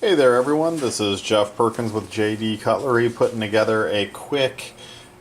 Hey there everyone, this is Jeff Perkins with JD Cutlery putting together a quick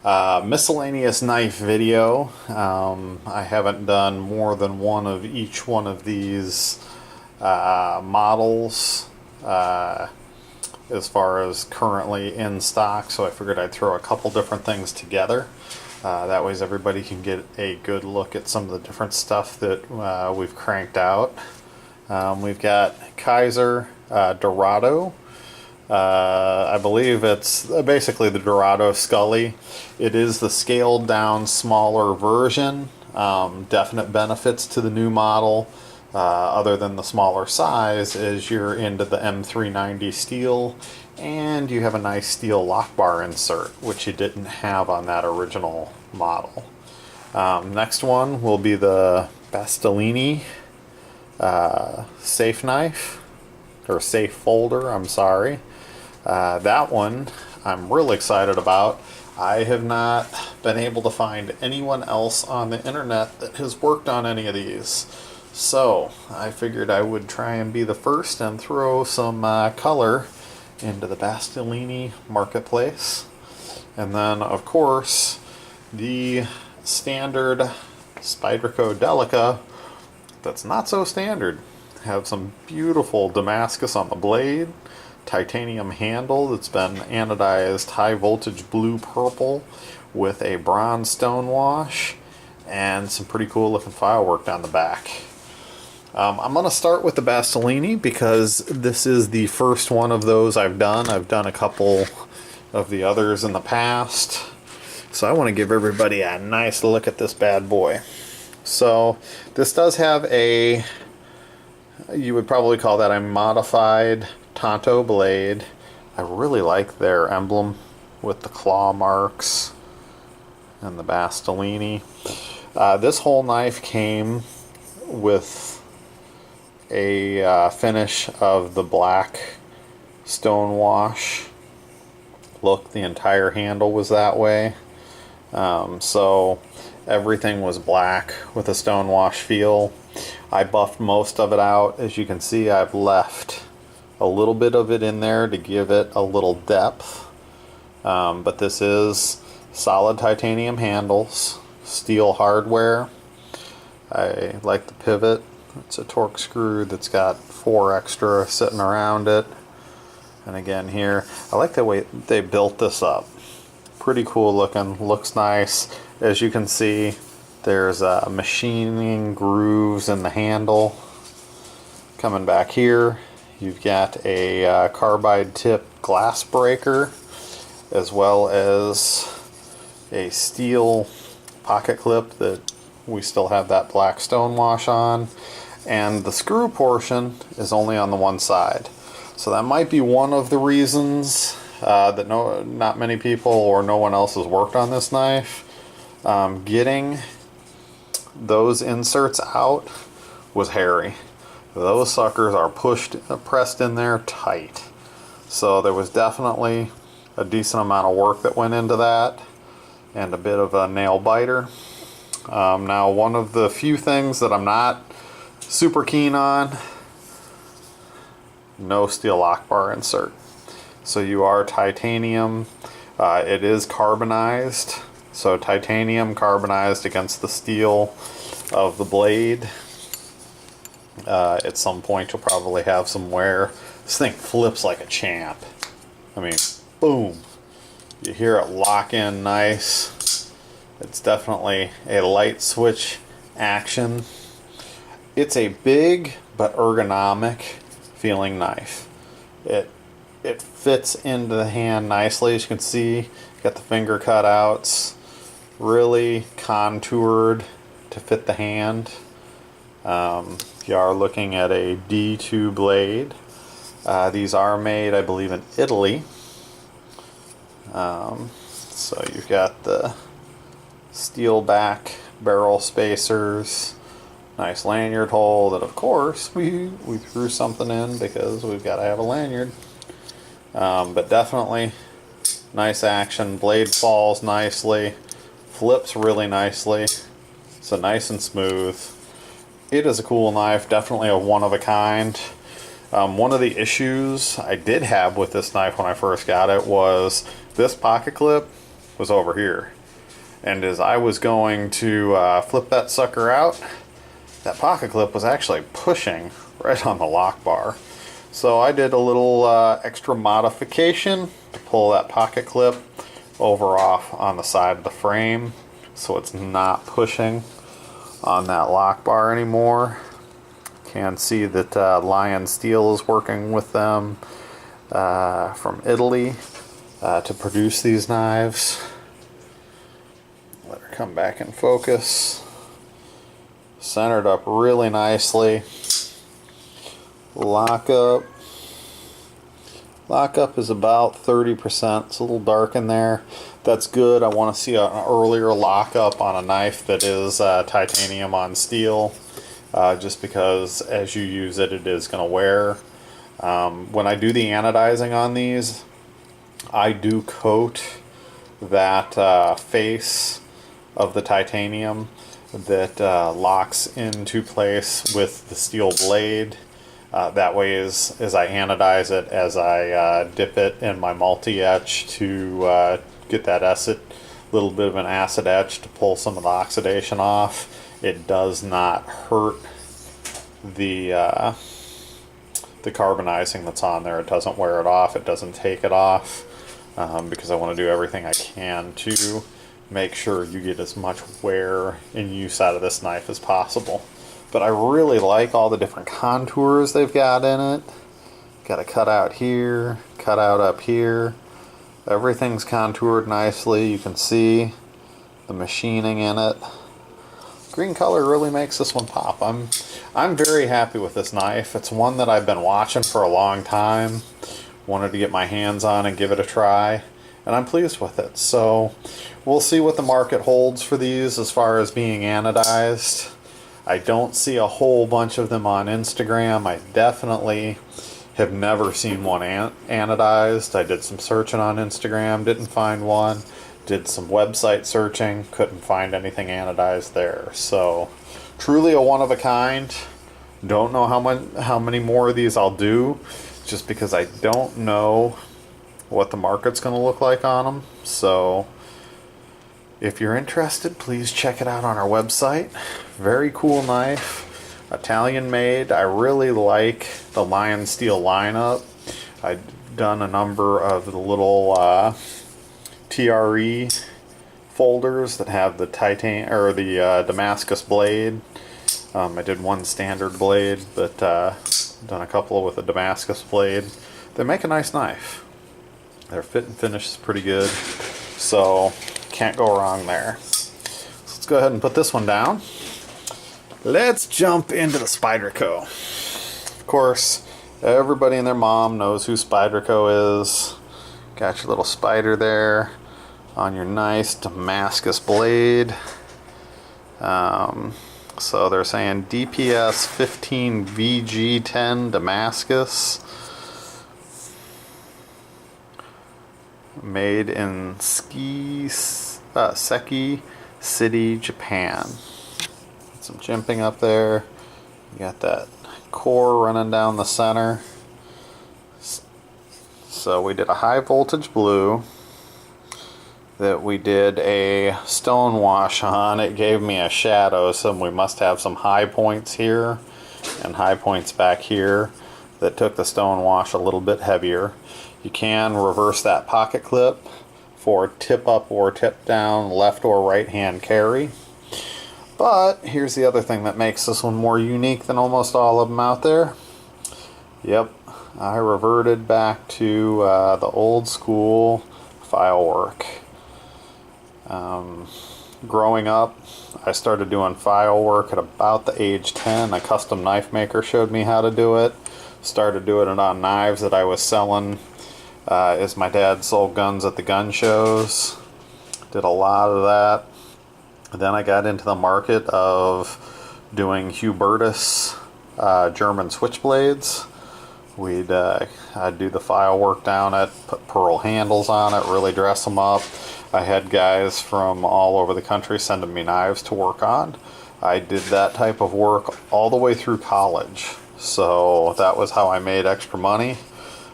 miscellaneous knife video. I haven't done more than one of each one of these models as far as currently in stock, so I figured I'd throw a couple different things together. That way everybody can get a good look at some of the different stuff that we've cranked out. We've got Kizer Dorado. I believe it's basically the Dorado Scully. It is the scaled down smaller version. Definite benefits to the new model, other than the smaller size, is you're into the M390 steel and you have a nice steel lock bar insert, which you didn't have on that original model. Next one will be the Bastinelli safe knife, or safe folder, I'm sorry. That one I'm really excited about. I have not been able to find anyone else on the internet that has worked on any of these. So I figured I would try and be the first and throw some color into the Bastinelli marketplace. And then of course the standard Spyderco Delica that's not so standard. Have some beautiful Damascus on the blade, titanium handle that's been anodized high voltage blue purple with a bronze stone wash, and some pretty cool looking file work down the back. I'm going to start with the Bastinelli because this is the first one of those I've done. I've done a couple of the others in the past, so I want to give everybody a nice look at this bad boy. So this does have a, you would probably call that a modified Tonto blade. I really like their emblem with the claw marks and the Bastinelli. This whole knife came with a finish of the black stone wash look. The entire handle was that way. So everything was black with a stone wash feel. I buffed most of it out. As you can see, I've left a little bit of it in there to give it a little depth. But this is solid titanium handles, steel hardware. I like the pivot. It's a torque screw that's got 4 extra sitting around it. And again here, I like the way they built this up. Pretty cool looking, looks nice. As you can see, there's machining grooves in the handle. Coming back here, you've got a carbide tip glass breaker, as well as a steel pocket clip that we still have that black stone wash on. And the screw portion is only on the one side. So that might be one of the reasons that not many people or no one else has worked on this knife. Getting those inserts out was hairy. Those suckers are pressed in there tight. So there was definitely a decent amount of work that went into that, and a bit of a nail biter. Now, one of the few things that I'm not super keen on, no steel lock bar insert. So you are titanium. It is carbonized. So titanium carbonized against the steel of the blade. At some point you'll probably have some wear. This thing flips like a champ. I mean, boom. You hear it lock in nice. It's definitely a light switch action. It's a big but ergonomic feeling knife. It fits into the hand nicely. As you can see, got the finger cutouts, really contoured to fit the hand. You are looking at a D2 blade. These are made, I believe, in Italy. So you've got the steel back barrel spacers, nice lanyard hole that of course we threw something in because we've got to have a lanyard. But definitely nice action. Blade falls nicely, flips really nicely, so nice and smooth. It is a cool knife, definitely a one of a kind. One of the issues I did have with this knife when I first got it was this pocket clip was over here. And as I was going to flip that sucker out, that pocket clip was actually pushing right on the lock bar. So I did a little extra modification to pull that pocket clip over off on the side of the frame so it's not pushing on that lock bar anymore. Can see that Lion Steel is working with them from Italy to produce these knives. Let her come back in focus. Centered up really nicely. Lockup is about 30%. It's a little dark in there. That's good. I want to see an earlier lockup on a knife that is titanium on steel, just because as you use it, it is going to wear. When I do the anodizing on these, I do coat that face of the titanium that locks into place with the steel blade. That way, as I anodize it, as I dip it in my multi-etch to get that little bit of an acid etch to pull some of the oxidation off, it does not hurt the carbonizing that's on there. It doesn't wear it off. It doesn't take it off, because I want to do everything I can to make sure you get as much wear and use out of this knife as possible. But I really like all the different contours they've got in it. Got a cutout here, cutout up here. Everything's contoured nicely. You can see the machining in it. Green color really makes this one pop. I'm very happy with this knife. It's one that I've been watching for a long time. Wanted to get my hands on and give it a try, and I'm pleased with it. So we'll see what the market holds for these as far as being anodized. I don't see a whole bunch of them on Instagram. I definitely have never seen one anodized. I did some searching on Instagram, didn't find one. Did some website searching, couldn't find anything anodized there. So truly a one of a kind. Don't know how many more of these I'll do, just because I don't know what the market's going to look like on them. So if you're interested, please check it out on our website. Very cool knife, Italian made. I really like the Lion Steel lineup. I've done a number of the little TRE folders that have the Damascus blade. I did one standard blade, but done a couple with a Damascus blade. They make a nice knife. Their fit and finish is pretty good, so can't go wrong there. So let's go ahead and put this one down. Let's jump into the Spyderco. Of course, everybody and their mom knows who Spyderco is. Got your little spider there on your nice Damascus blade. So they're saying DPS 15 VG10 Damascus. Made in Seki City, Japan. Some jimping up there. You got that core running down the center. So we did a high voltage blue that we did a stone wash on. It gave me a shadow, so we must have some high points here and high points back here that took the stone wash a little bit heavier. You can reverse that pocket clip for tip up or tip down, left or right hand carry. But here's the other thing that makes this one more unique than almost all of them out there. Yep, I reverted back to the old school file work. Growing up, I started doing file work at about the age 10. A custom knife maker showed me how to do it. Started doing it on knives that I was selling as my dad sold guns at the gun shows. Did a lot of that. Then I got into the market of doing Hubertus German switchblades. I'd do the file work down it, put pearl handles on it, really dress them up. I had guys from all over the country sending me knives to work on. I did that type of work all the way through college. So that was how I made extra money.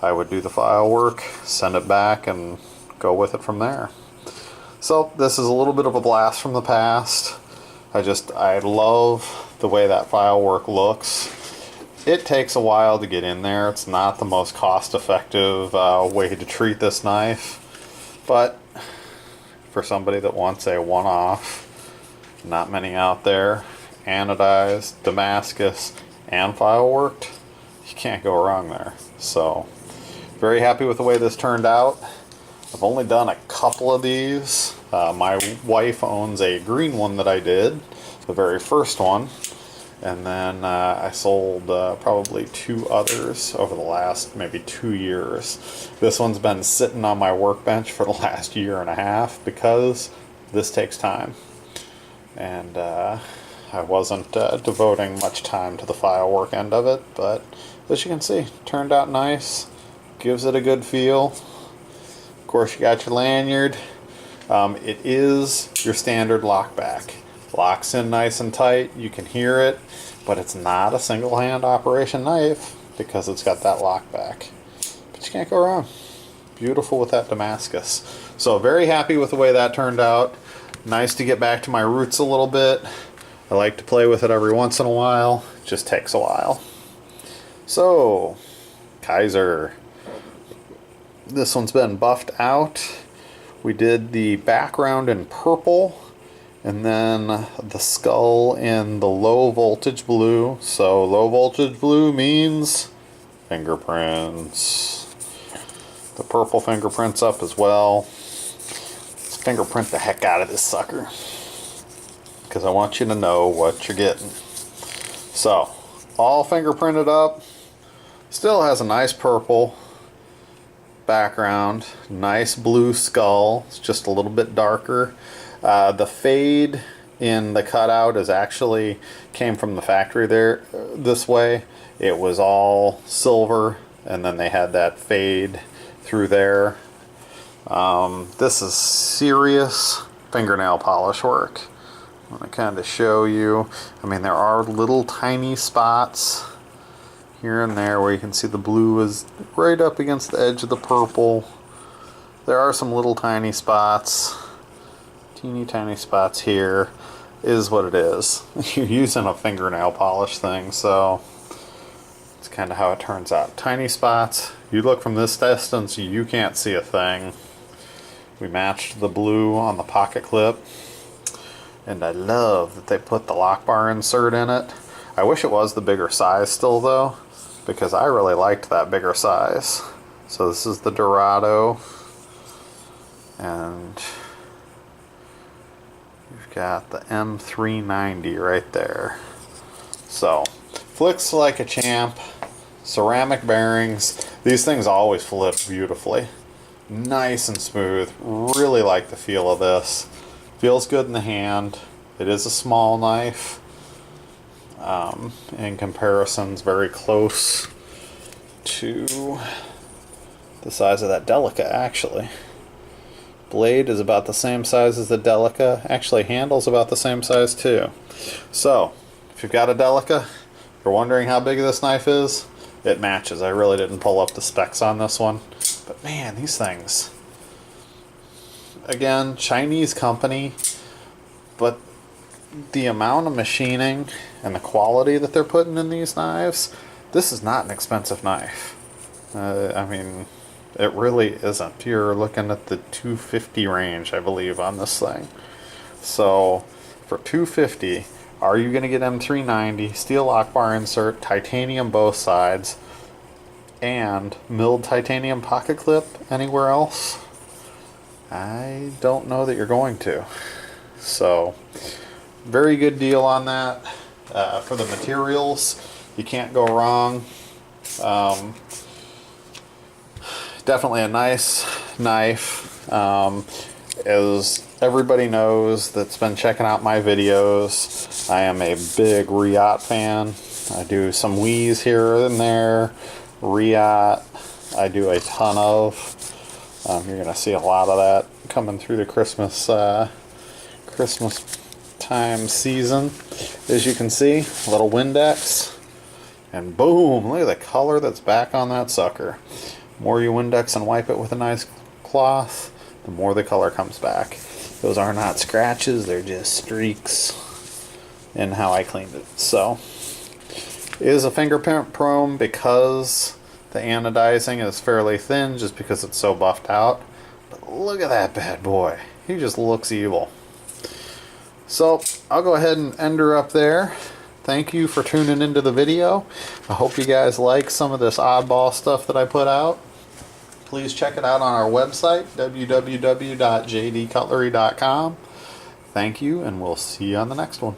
I would do the file work, send it back, and go with it from there. So this is a little bit of a blast from the past. I love the way that file work looks. It takes a while to get in there. It's not the most cost-effective way to treat this knife, but for somebody that wants a one-off, not many out there, anodized, Damascus, and file worked, you can't go wrong there. So very happy with the way this turned out. I've only done a couple of these. My wife owns a green one that I did, the very first one. And then I sold probably 2 others over the last maybe 2 years. This one's been sitting on my workbench for the last year and a half because this takes time. And I wasn't devoting much time to the file work end of it, but as you can see, turned out nice. Gives it a good feel. Of course, you got your lanyard. It is your standard lock back. Locks in nice and tight, you can hear it, but it's not a single hand operation knife because it's got that lock back. But you can't go wrong. Beautiful with that Damascus. So very happy with the way that turned out. Nice to get back to my roots a little bit. I like to play with it every once in a while. It just takes a while. So, Kizer. This one's been buffed out. We did the background in purple, and then the skull in the low voltage blue. So low voltage blue means fingerprints. The purple fingerprints up as well. Let's fingerprint the heck out of this sucker, because I want you to know what you're getting. So, all fingerprinted up. Still has a nice purple background, nice blue skull. It's just a little bit darker. The fade in the cutout is actually came from the factory there this way. It was all silver, and then they had that fade through there. This is serious fingernail polish work. I want to kind of show you. I mean, there are little tiny spots here and there where you can see the blue is right up against the edge of the purple. There are some little tiny spots. Teeny tiny spots here is what it is. You're using a fingernail polish thing, so it's kind of how it turns out. Tiny spots. You look from this distance, you can't see a thing. We matched the blue on the pocket clip, and I love that they put the lock bar insert in it. I wish it was the bigger size still though, because I really liked that bigger size. So this is the Dorado, and you've got the M390 right there. So, flicks like a champ. Ceramic bearings. These things always flip beautifully. Nice and smooth. Really like the feel of this. Feels good in the hand. It is a small knife. In comparisons, very close to the size of that Delica, actually. Blade is about the same size as the Delica. Actually, handle's about the same size too. So, if you've got a Delica, you're wondering how big this knife is, it matches. I really didn't pull up the specs on this one. But man, these things. Again, Chinese company, but the amount of machining and the quality that they're putting in these knives, this is not an expensive knife. I mean, it really isn't. You're looking at the $250 range, I believe, on this thing. So for $250, are you going to get M390, steel lock bar insert, titanium both sides, and milled titanium pocket clip anywhere else? I don't know that you're going to. So very good deal on that. For the materials, you can't go wrong. Definitely a nice knife. As everybody knows that's been checking out my videos, I am a big Riot fan. I do some Wii's here and there. Riot, I do a ton of. You're going to see a lot of that coming through the Christmas time season. As you can see, a little Windex. And boom, look at the color that's back on that sucker. The more you Windex and wipe it with a nice cloth, the more the color comes back. Those are not scratches, they're just streaks in how I cleaned it. So, it is a fingerprint prone because the anodizing is fairly thin, just because it's so buffed out. But look at that bad boy. He just looks evil. So, I'll go ahead and end her up there. Thank you for tuning into the video. I hope you guys like some of this oddball stuff that I put out. Please check it out on our website, www.jdcutlery.com. Thank you, and we'll see you on the next one.